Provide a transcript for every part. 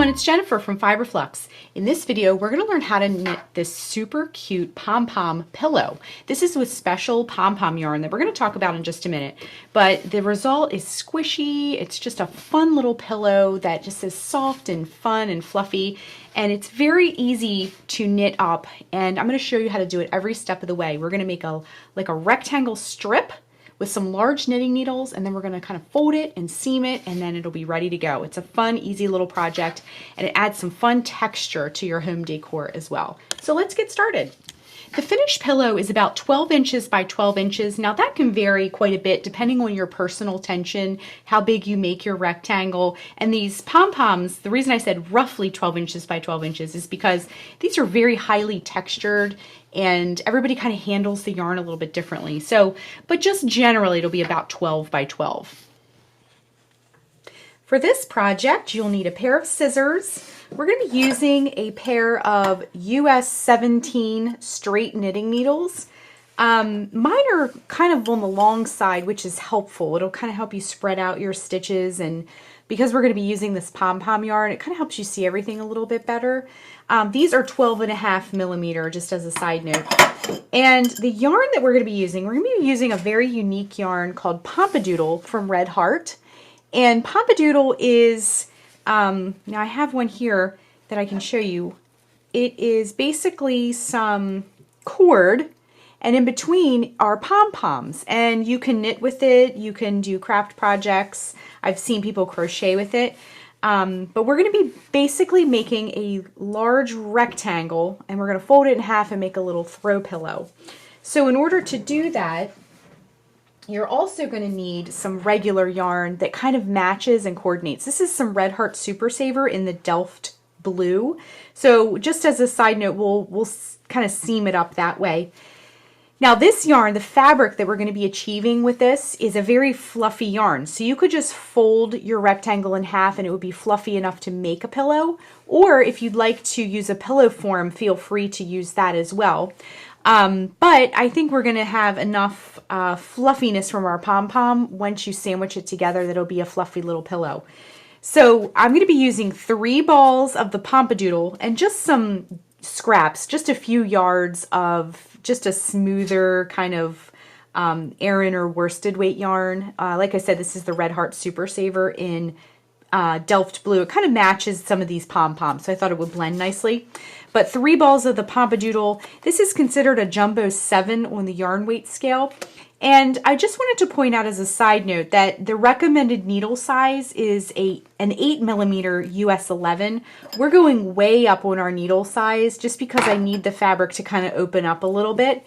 everyone, it's Jennifer from Flux. In this video, we're going to learn how to knit this super cute pom-pom pillow. This is with special pom-pom yarn that we're going to talk about in just a minute. But the result is squishy. It's just a fun little pillow that just is soft and fun and fluffy. And it's very easy to knit up. And I'm going to show you how to do it every step of the way. We're going to make a rectangle strip with some large knitting needles, and then we're going to kind of fold it and seam it, and then it'll be ready to go. It's a fun, easy little project, and it adds some fun texture to your home decor as well. So let's get started. The finished pillow is about 12 inches by 12 inches. Now that can vary quite a bit depending on your personal tension, how big you make your rectangle. And these pom-poms, the reason I said roughly 12 inches by 12 inches is because these are very highly textured and everybody kind of handles the yarn a little bit differently. So, but just generally it'll be about 12 by 12. For this project, you'll need a pair of scissors. We're going to be using a pair of US 17 straight knitting needles. Mine are kind of on the long side, which is helpful. It'll kind of help you spread out your stitches, and because we're going to be using this pom-pom yarn, it kind of helps you see everything a little bit better. These are 12.5 millimeter, just as a side note. And the yarn that we're going to be using, we're going to be using a very unique yarn called Pompadoodle from Red Heart. And Pompadoodle is, now I have one here that I can show you. It is basically some cord, and in between are pom-poms. And you can knit with it, you can do craft projects. I've seen people crochet with it. But we're going to be basically making a large rectangle, and we're going to fold it in half and make a little throw pillow. So in order to do that, you're also going to need some regular yarn that kind of matches and coordinates. This is some Red Heart Super Saver in the Delft blue. So just as a side note, we'll kind of seam it up that way. Now this yarn, the fabric that we're going to be achieving with this is a very fluffy yarn. So you could just fold your rectangle in half and it would be fluffy enough to make a pillow. Or if you'd like to use a pillow form, feel free to use that as well. But I think we're going to have enough fluffiness from our pom-pom once you sandwich it together that it'll be a fluffy little pillow. So I'm going to be using 3 balls of the Pompadoodle and just some scraps, just a few yards of just a smoother kind of Aran or worsted weight yarn. Like I said, this is the Red Heart Super Saver in Delft blue. It kind of matches some of these pom-poms, so I thought it would blend nicely. But 3 balls of the Pompadoodle. This is considered a jumbo 7 on the yarn weight scale. And I just wanted to point out as a side note that the recommended needle size is an 8 millimeter US 11. We're going way up on our needle size just because I need the fabric to kind of open up a little bit.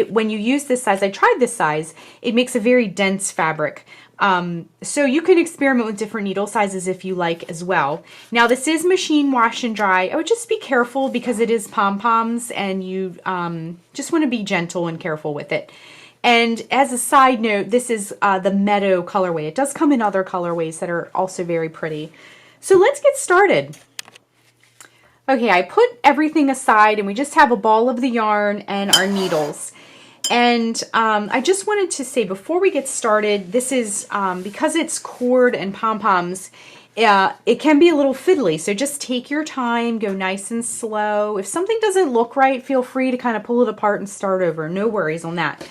When you use this size, I tried this size, it makes a very dense fabric. So you can experiment with different needle sizes if you like as well. Now this is machine wash and dry. I would just be careful because it is pom-poms and you just want to be gentle and careful with it. And as a side note, this is the Meadow colorway. It does come in other colorways that are also very pretty. So let's get started. Okay, I put everything aside and we just have a ball of the yarn and our needles. And I just wanted to say before we get started, this is, because it's cord and pom-poms, it can be a little fiddly. So just take your time, go nice and slow. If something doesn't look right, feel free to kind of pull it apart and start over. No worries on that.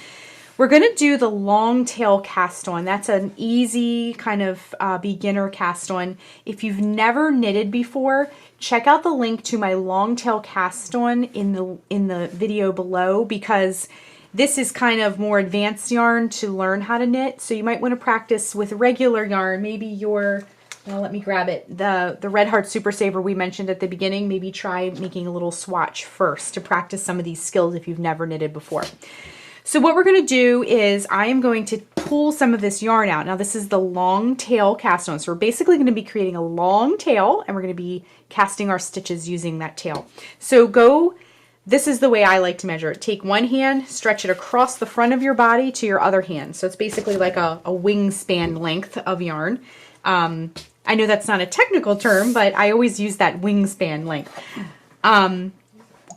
We're going to do the long tail cast on. That's an easy kind of beginner cast on. If you've never knitted before, check out the link to my long tail cast on in the video below, because this is kind of more advanced yarn to learn how to knit. So you might want to practice with regular yarn. Maybe your, well, let me grab it. The Red Heart Super Saver we mentioned at the beginning. Maybe try making a little swatch first to practice some of these skills if you've never knitted before. So what we're going to do is I am going to pull some of this yarn out. Now this is the long tail cast on. So we're basically going to be creating a long tail and we're going to be casting our stitches using that tail. So this is the way I like to measure it. Take one hand, stretch it across the front of your body to your other hand. So it's basically like a wingspan length of yarn. I know that's not a technical term, but I always use that wingspan length.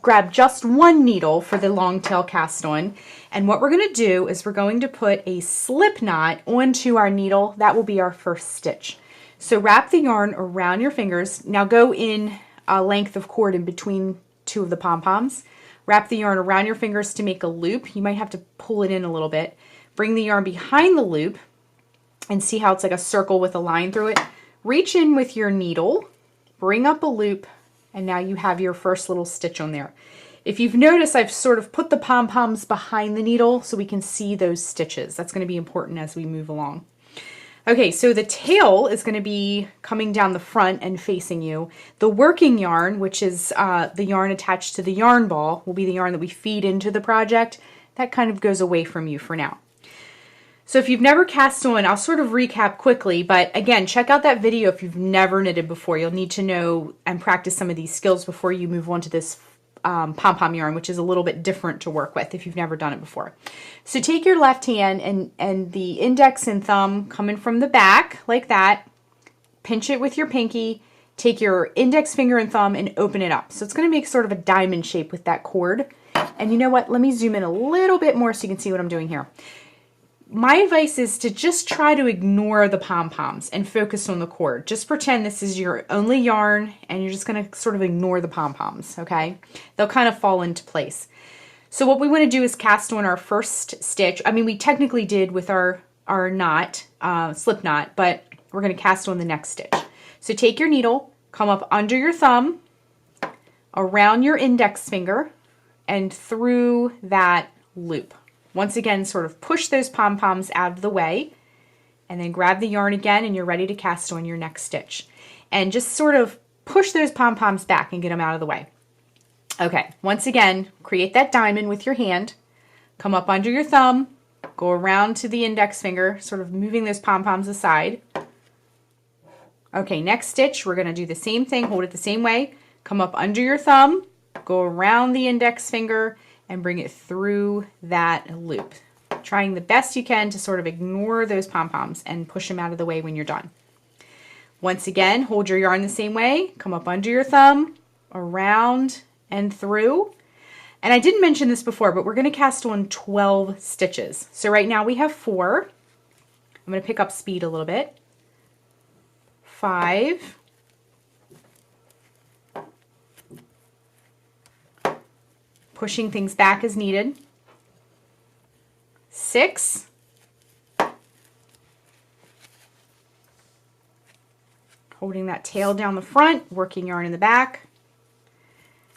Grab just one needle for the long tail cast on, and what we're going to do is we're going to put a slip knot onto our needle. That will be our first stitch. So wrap the yarn around your fingers. Now go in a length of cord in between two of the pom-poms. Wrap the yarn around your fingers to make a loop. You might have to pull it in a little bit. Bring the yarn behind the loop and see how it's like a circle with a line through it. Reach in with your needle, bring up a loop, and now you have your first little stitch on there. If you've noticed, I've sort of put the pom-poms behind the needle so we can see those stitches. That's going to be important as we move along. Okay, so the tail is going to be coming down the front and facing you. The working yarn, which is the yarn attached to the yarn ball, will be the yarn that we feed into the project. That kind of goes away from you for now. So if you've never cast on, I'll sort of recap quickly, but again, check out that video if you've never knitted before. You'll need to know and practice some of these skills before you move on to this pom-pom yarn, which is a little bit different to work with if you've never done it before. So take your left hand and the index and thumb coming from the back like that, pinch it with your pinky, take your index finger and thumb and open it up. So it's going to make sort of a diamond shape with that cord. And you know what? Let me zoom in a little bit more so you can see what I'm doing here. My advice is to just try to ignore the pom-poms and focus on the cord. Just pretend this is your only yarn and you're just going to sort of ignore the pom-poms, okay? They'll kind of fall into place. So what we want to do is cast on our first stitch. I mean, we technically did with our knot, slip knot, but we're going to cast on the next stitch. So take your needle, come up under your thumb, around your index finger, and through that loop. Once again, sort of push those pom-poms out of the way and then grab the yarn again and you're ready to cast on your next stitch. And just sort of push those pom-poms back and get them out of the way. Okay, once again, create that diamond with your hand, come up under your thumb, go around to the index finger, sort of moving those pom-poms aside. Okay, next stitch, we're going to do the same thing, hold it the same way, come up under your thumb, go around the index finger, and bring it through that loop. Trying the best you can to sort of ignore those pom-poms and push them out of the way when you're done. Once again, hold your yarn the same way, come up under your thumb, around and through. And I didn't mention this before, but we're going to cast on 12 stitches. So right now we have 4. I'm going to pick up speed a little bit. 5. Pushing things back as needed. 6. Holding that tail down the front, working yarn in the back.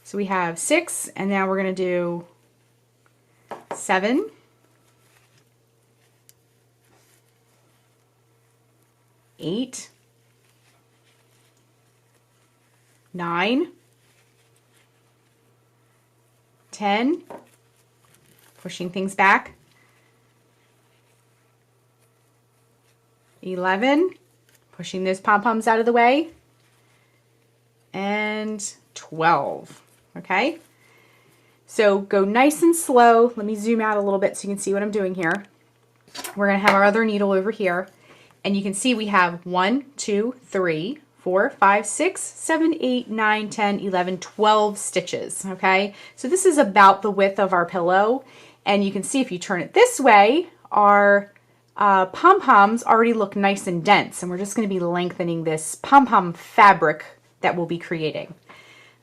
So we have 6, and now we're going to do 7, 8, 9, 10, pushing things back, 11, pushing those pom-poms out of the way, and 12. Okay, so go nice and slow. Let me zoom out a little bit so you can see what I'm doing here. We're going to have our other needle over here, and you can see we have 1, 2, 3, 4, 5, 6, 7, 8, 9, 10, 11, 12 stitches, okay? So this is about the width of our pillow, and you can see if you turn it this way, our pom-poms already look nice and dense, and we're just going to be lengthening this pom-pom fabric that we'll be creating.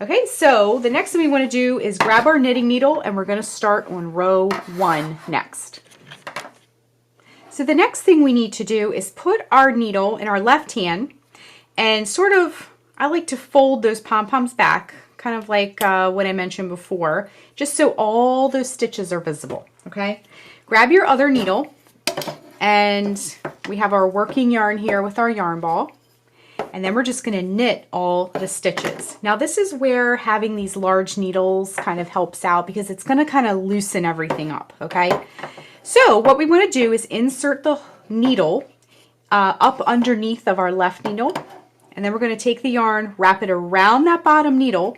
Okay, so the next thing we want to do is grab our knitting needle, and we're going to start on row 1 next. So the next thing we need to do is put our needle in our left hand and sort of, I like to fold those pom-poms back, kind of like what I mentioned before, just so all those stitches are visible, okay? Grab your other needle, and we have our working yarn here with our yarn ball, and then we're just going to knit all the stitches. Now this is where having these large needles kind of helps out because it's going to kind of loosen everything up, okay? So what we want to do is insert the needle up underneath of our left needle, and then we're going to take the yarn, wrap it around that bottom needle,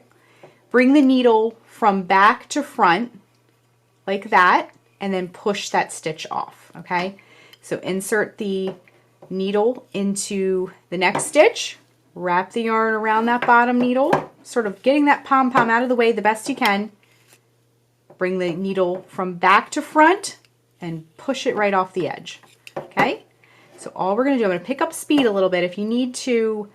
bring the needle from back to front like that, and then push that stitch off, okay? So insert the needle into the next stitch, wrap the yarn around that bottom needle, sort of getting that pom-pom out of the way the best you can, bring the needle from back to front, and push it right off the edge, okay? So all we're going to do, I'm going to pick up speed a little bit. If you need to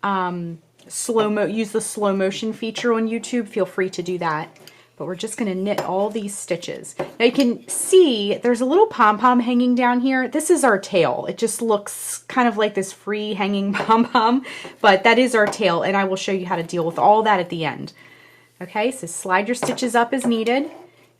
use the slow motion feature on YouTube, feel free to do that. But we're just going to knit all these stitches. Now you can see there's a little pom-pom hanging down here. This is our tail. It just looks kind of like this free hanging pom-pom, but that is our tail, and I will show you how to deal with all that at the end. Okay, so slide your stitches up as needed,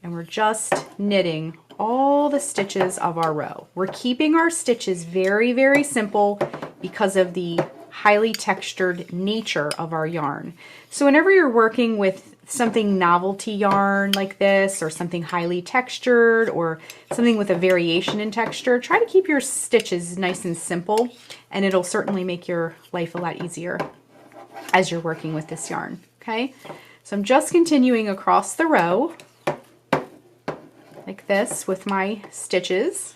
and we're just knitting all the stitches of our row. We're keeping our stitches very, very simple because of the highly textured nature of our yarn. So whenever you're working with something novelty yarn like this, or something highly textured, or something with a variation in texture, try to keep your stitches nice and simple, and it'll certainly make your life a lot easier as you're working with this yarn. Okay, so I'm just continuing across the row like this with my stitches.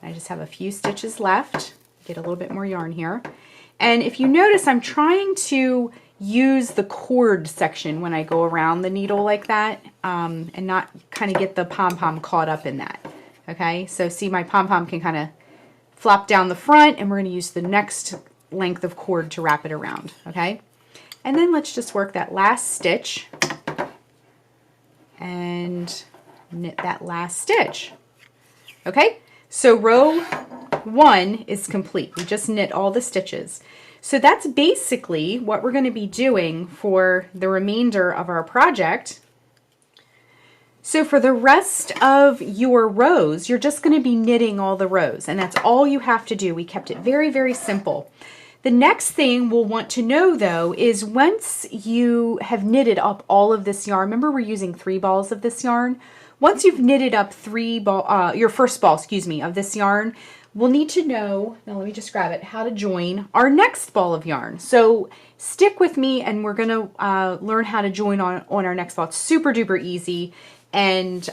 I just have a few stitches left. Get a little bit more yarn here. And if you notice, I'm trying to use the cord section when I go around the needle like that, and not kind of get the pom-pom caught up in that. Okay, so see, my pom-pom can kind of flop down the front, and we're going to use the next length of cord to wrap it around. Okay, and then let's just work that last stitch and knit that last stitch. Okay, so row 1 is complete. We just knit all the stitches. So that's basically what we're going to be doing for the remainder of our project. So for the rest of your rows, you're just going to be knitting all the rows, and that's all you have to do. We kept it very, very simple. The next thing we'll want to know, though, is once you have knitted up all of this yarn, remember we're using 3 balls of this yarn. Once you've knitted up your first ball, of this yarn, we'll need to know, now let me just grab it, how to join our next ball of yarn. So stick with me, and we're going to learn how to join on our next ball. It's super duper easy. And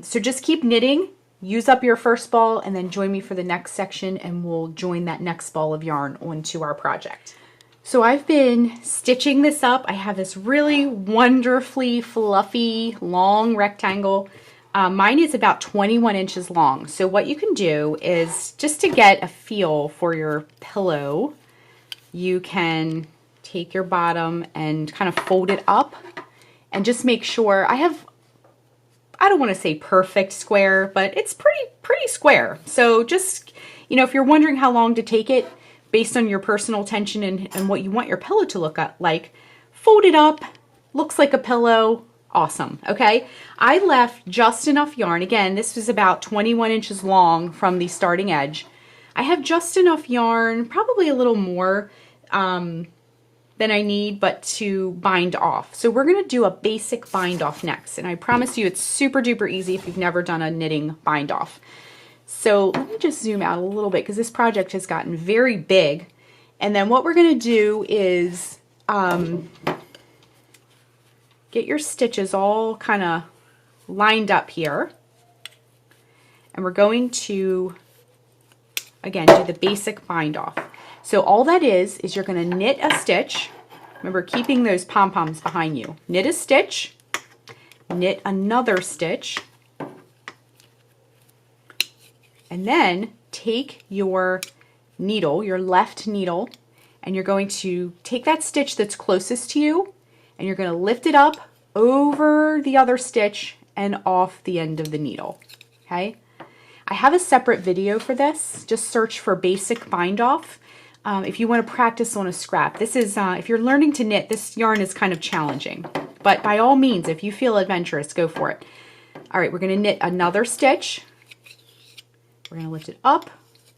so just keep knitting, use up your first ball, and then join me for the next section, and we'll join that next ball of yarn onto our project. So I've been stitching this up. I have this really wonderfully fluffy long rectangle. Mine is about 21 inches long. So what you can do is, just to get a feel for your pillow, you can take your bottom and kind of fold it up, and just make sure, I don't want to say perfect square, but it's pretty square. So just, if you're wondering how long to take it based on your personal tension and what you want your pillow to look like, fold it up, looks like a pillow. Awesome. Okay, I left just enough yarn. Again, this was about 21 inches long from the starting edge. I have just enough yarn, probably a little more than I need, but to bind off. So we're going to do a basic bind off next, and I promise you it's super duper easy if you've never done a knitting bind off. So let me just zoom out a little bit, because this project has gotten very big. And then what we're going to do is get your stitches all kind of lined up here, and we're going to, again, do the basic bind off. So all that is you're going to knit a stitch. Remember, keeping those pom-poms behind you. Knit a stitch, knit another stitch, and then take your needle, your left needle, and you're going to take that stitch that's closest to you, and you're going to lift it up over the other stitch and off the end of the needle. Okay, I have a separate video for this. Just search for basic bind off if you want to practice on a scrap. This is, if you're learning to knit, this yarn is kind of challenging, but by all means, if you feel adventurous, go for it. All right, we're going to knit another stitch. We're going to lift it up,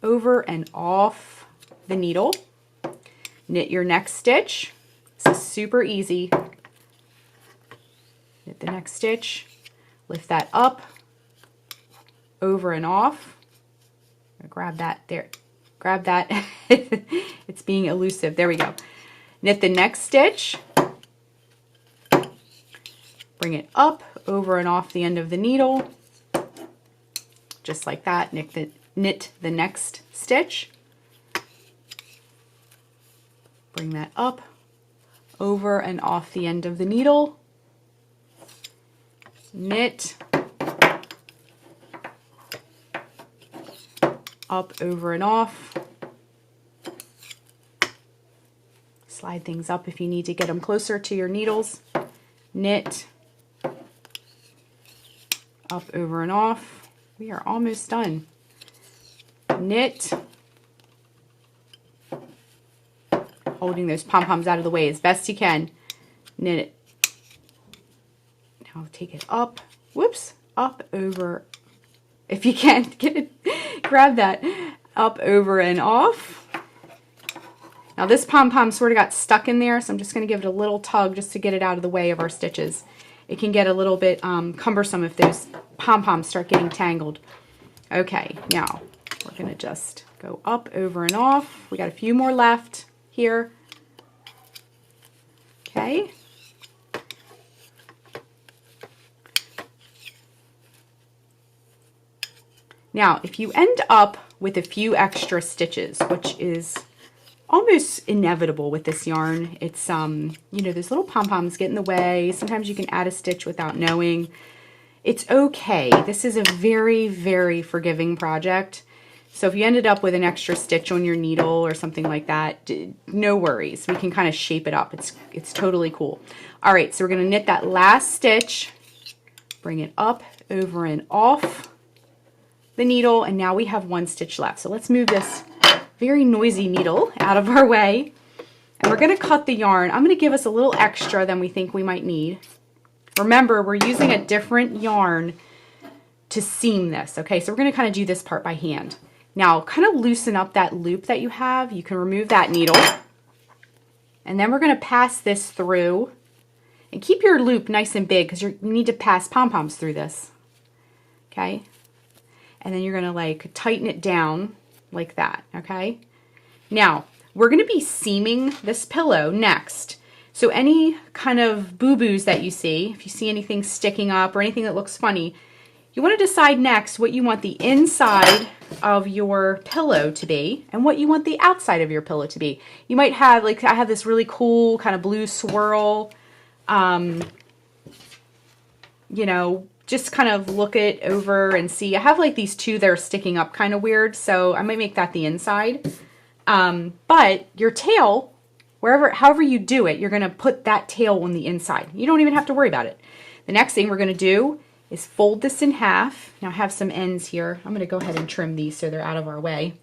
over, and off the needle. Knit your next stitch. This is super easy. Knit the next stitch, lift that up, over and off. Grab that there. Grab that. It's being elusive. There we go. Knit the next stitch. Bring it up, over and off the end of the needle. Just like that. Knit the next stitch. Bring that up, over and off the end of the needle. Knit. up, over, and off. Slide things up if you need to get them closer to your needles. Knit, up, over, and off. We are almost done. Knit, holding those pom-poms out of the way as best you can. Knit it. Now take it up, whoops, up, over. If you can't get it, grab that, up, over, and off. Now this pom-pom sort of got stuck in there, so I'm just going to give it a little tug just to get it out of the way of our stitches. It can get a little bit cumbersome if those pom-poms start getting tangled. Okay, now we're going to just go up, over, and off. We got a few more left here. Okay. Now, if you end up with a few extra stitches, which is almost inevitable with this yarn, it's, you know, those little pom-poms get in the way. Sometimes you can add a stitch without knowing. It's okay. This is a very, very forgiving project. So if you ended up with an extra stitch on your needle or something like that, no worries. We can kind of shape it up. It's totally cool. All right, so we're going to knit that last stitch, bring it up, over, and off the needle, and now we have one stitch left. So let's move this very noisy needle out of our way, and we're going to cut the yarn. I'm going to give us a little extra than we think we might need. Remember, we're using a different yarn to seam this, okay? So we're going to kind of do this part by hand. Now, kind of loosen up that loop that you have. You can remove that needle, and then we're going to pass this through, and keep your loop nice and big because you need to pass pom-poms through this, okay? And then you're going to like tighten it down like that, okay? Now, we're going to be seaming this pillow next. So any kind of boo-boos that you see, if you see anything sticking up or anything that looks funny, you want to decide next what you want the inside of your pillow to be and what you want the outside of your pillow to be. You might have, like I have this really cool kind of blue swirl, you know, just kind of look it over and see. I have like these two that are sticking up kind of weird, so I might make that the inside. But your tail, however you do it, you're going to put that tail on the inside. You don't even have to worry about it. The next thing we're going to do is fold this in half. Now I have some ends here. I'm going to go ahead and trim these so they're out of our way.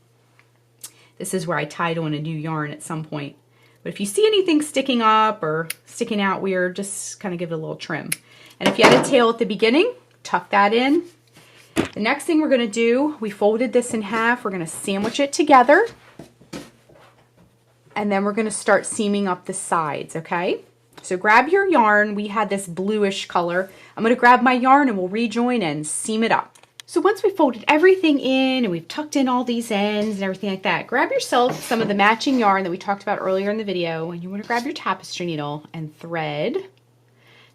This is where I tied on a new yarn at some point. But if you see anything sticking up or sticking out weird, just kind of give it a little trim. And if you had a tail at the beginning, tuck that in. The next thing we're going to do, we folded this in half. We're going to sandwich it together. And then we're going to start seaming up the sides, okay? So grab your yarn. We had this bluish color. I'm going to grab my yarn and we'll rejoin and seam it up. So once we folded everything in and we've tucked in all these ends and everything like that, grab yourself some of the matching yarn that we talked about earlier in the video, and you want to grab your tapestry needle and thread.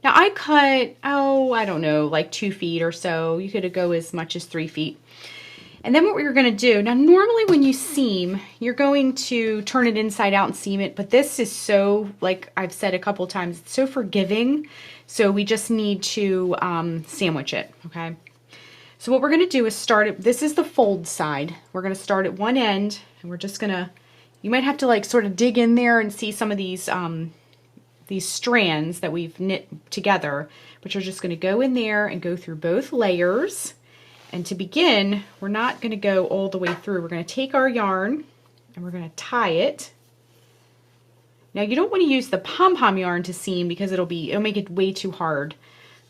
Now I cut, I don't know, like 2 feet or so. You could go as much as 3 feet. And then what we're going to do, now normally when you seam, you're going to turn it inside out and seam it, but this is so, like I've said a couple times, it's so forgiving, so we just need to sandwich it, okay? So what we're going to do is start it, this is the fold side. We're going to start at one end, and we're just going to, you might have to like sort of dig in there and see some of these strands that we've knit together, but you're just going to go in there and go through both layers. And to begin, we're not going to go all the way through. We're going to take our yarn and we're going to tie it. Now you don't want to use the pom-pom yarn to seam because it'll make it way too hard,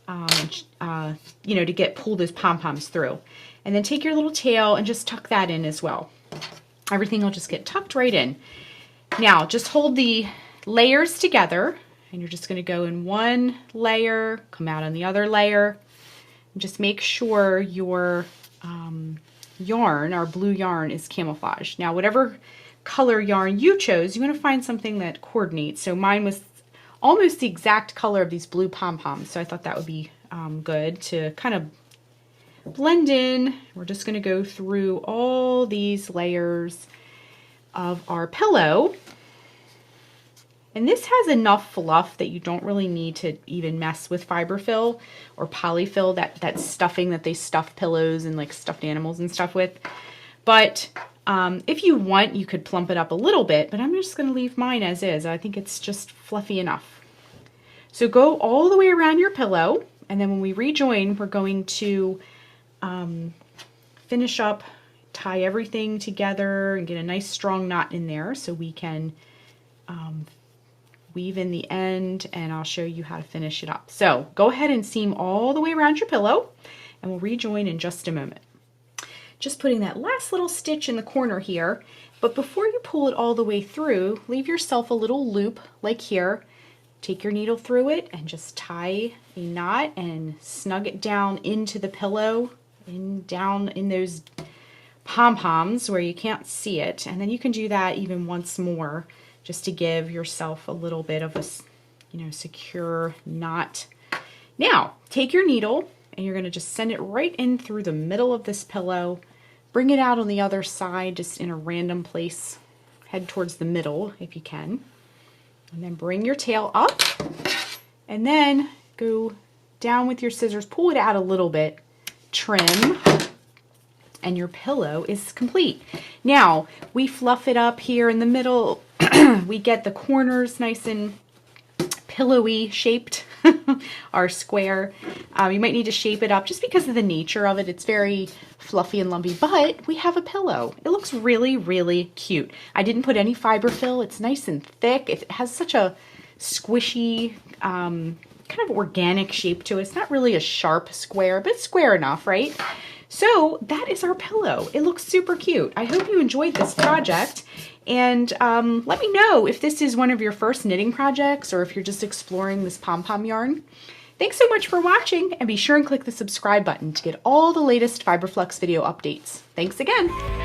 you know, to pull those pom-poms through. And then take your little tail and just tuck that in as well. Everything will just get tucked right in. Now just hold the layers together, and you're just going to go in one layer, come out on the other layer, and just make sure your yarn, our blue yarn, is camouflaged. Now whatever color yarn you chose, you want to find something that coordinates. So mine was almost the exact color of these blue pom-poms, so I thought that would be good to kind of blend in. We're just going to go through all these layers of our pillow. And this has enough fluff that you don't really need to even mess with fiberfill or polyfill, that stuffing that they stuff pillows and like stuffed animals and stuff with. But if you want, you could plump it up a little bit, but I'm just going to leave mine as is. I think it's just fluffy enough. So go all the way around your pillow, and then when we rejoin, we're going to finish up, tie everything together and get a nice strong knot in there so we can weave in the end, and I'll show you how to finish it up. So go ahead and seam all the way around your pillow, and we'll rejoin in just a moment. Just putting that last little stitch in the corner here, but before you pull it all the way through, leave yourself a little loop like here. Take your needle through it and just tie a knot and snug it down into the pillow, down in those pom-poms where you can't see it. And then you can do that even once more just to give yourself a little bit of a, secure knot. Now, take your needle and you're going to just send it right in through the middle of this pillow. Bring it out on the other side, just in a random place. Head towards the middle if you can. And then bring your tail up and then go down with your scissors, pull it out a little bit, trim, and your pillow is complete. Now, we fluff it up here in the middle. We get the corners nice and pillowy shaped, our square. You might need to shape it up just because of the nature of it. It's very fluffy and lumpy, but we have a pillow. It looks really, really cute. I didn't put any fiber fill. It's nice and thick. It has such a squishy, kind of organic shape to it. It's not really a sharp square, but it's square enough, right? So that is our pillow. It looks super cute. I hope you enjoyed this project. And let me know if this is one of your first knitting projects or if you're just exploring this pom-pom yarn. Thanks so much for watching, and be sure and click the subscribe button to get all the latest Fiber Flux video updates. Thanks again.